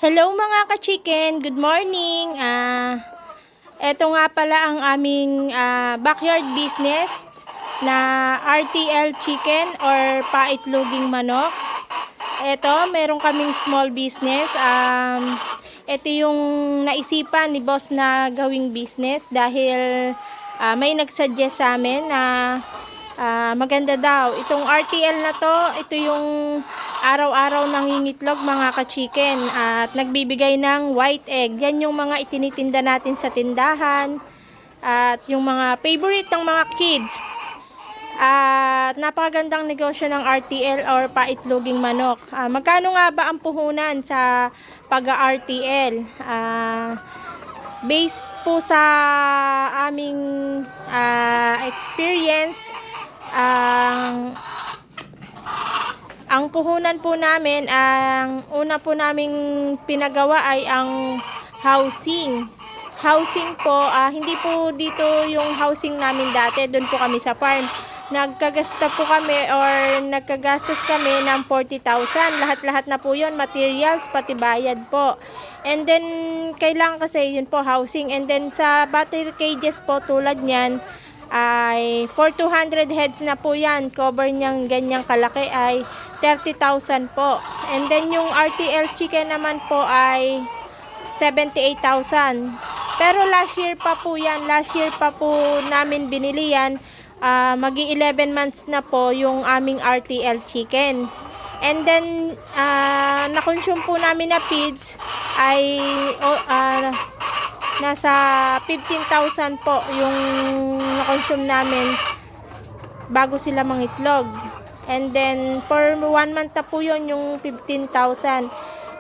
Hello mga ka-chicken, good morning. Ito nga pala ang aming backyard business na RTL chicken or paitloging manok. Ito, meron kaming small business. Ito yung naisipan ni boss na gawing business dahil may nagsuggest sa amin na maganda daw. Itong RTL na to, ito yung araw-araw nangingitlog mga ka-chicken at nagbibigay ng white egg. Yan yung mga itinitinda natin sa tindahan at yung mga favorite ng mga kids. At napakagandang negosyo ng RTL or paitloging manok. Magkano nga ba ang puhunan sa pag-RTL? Based po sa aming experience, ang puhunan po namin, ang una po naming pinagawa ay ang housing. Housing po, hindi po dito yung housing namin dati, doon po kami sa farm. Nagkagasta po kami or nagkagastos kami ng 40,000. Lahat-lahat na po yun, materials, pati bayad po. And then, kailangan kasi yun po housing. And then, sa battery cages po tulad nyan, ay for 200 heads na po yan. Cover niyang ganyang kalaki ay 30,000 po. And then yung RTL chicken naman po ay 78,000. Pero last year pa po yan. Last year pa po namin binili yan. Magi 11 months na po yung aming RTL chicken. And then na-consume po namin na feeds ay nasa 15,000 po yung na-consume namin bago sila mangitlog. And then for 1 month na po yun yung 15,000.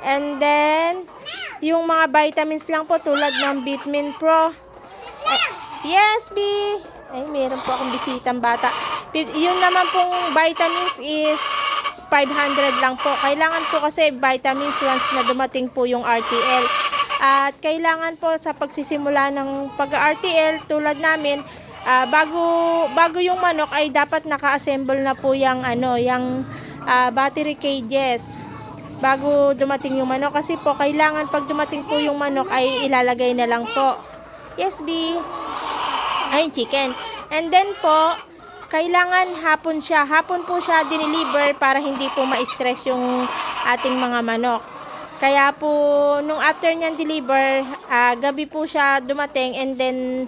And then yung mga vitamins lang po tulad ng Vitamin Pro. Yes, B! Ay, meron po akong bisitang bata. Yun naman pong vitamins is 500 lang po. Kailangan po kasi vitamins once na dumating po yung RTL. At kailangan po sa pagsisimula ng pag-RTL tulad namin, bago yung manok ay dapat naka-assemble na po yung battery cages bago dumating yung manok, kasi po kailangan pag dumating po yung manok ay ilalagay na lang po. Yes, B. Ay, chicken. And then po, kailangan hapon po siya dineliver para hindi po ma-stress yung ating mga manok. Kaya po, nung after niyang deliver, gabi po siya dumating, and then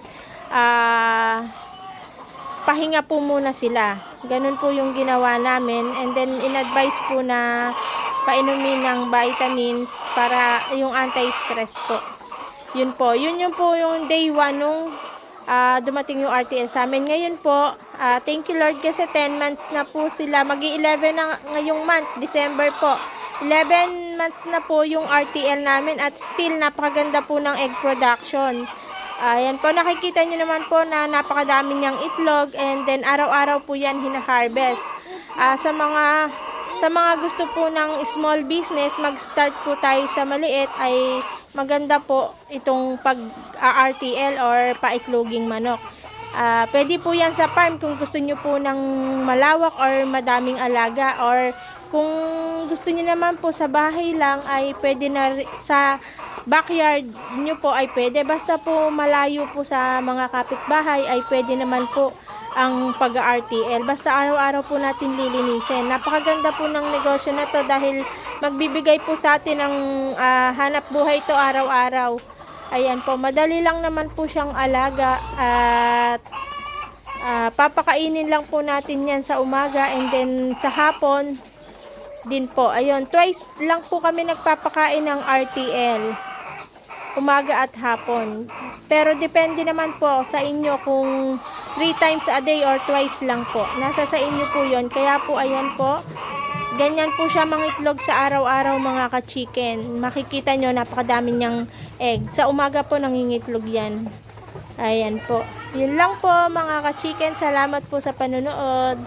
pahinga po muna sila. Ganun po yung ginawa namin. And then in-advise po na painumin ng vitamins para yung anti-stress po. Yun po. Yun po yung day 1 nung dumating yung RTL sa amin. Ngayon po, thank you Lord kasi 10 months na po sila. Magi-11 na ngayong month, December po. 11 months na po yung RTL namin at still napakaganda po ng egg production. Ayan po, nakikita nyo naman po na napakadami niyang itlog, and then araw-araw po yan hina-harvest. Sa mga gusto po ng small business, mag-start po tayo sa maliit, ay maganda po itong pag-RTL or paitloging manok. Pwede po yan sa farm kung gusto nyo po ng malawak or madaming alaga, or kung gusto niyo naman po sa bahay lang ay pwede na sa backyard nyo po ay pwede. Basta po malayo po sa mga kapitbahay ay pwede naman po ang pag-RTL. Basta araw-araw po natin lilinisin. Napakaganda po ng negosyo na to dahil magbibigay po sa atin ng hanap buhay to araw-araw. Ayan po, madali lang naman po siyang alaga at papakainin lang po natin yan sa umaga, and then sa hapon din po. Ayun, twice lang po kami nagpapakain ng RTL. Umaga at hapon. Pero depende naman po sa inyo kung 3 times a day or twice lang po. Nasa sa inyo po yon. Kaya po, ayan po. Ganyan po siya mangitlog sa araw-araw mga ka-chicken. Makikita nyo, napakadami niyang egg. Sa umaga po nangingitlog yan. Ayan po. Yun lang po mga ka-chicken. Salamat po sa panonood.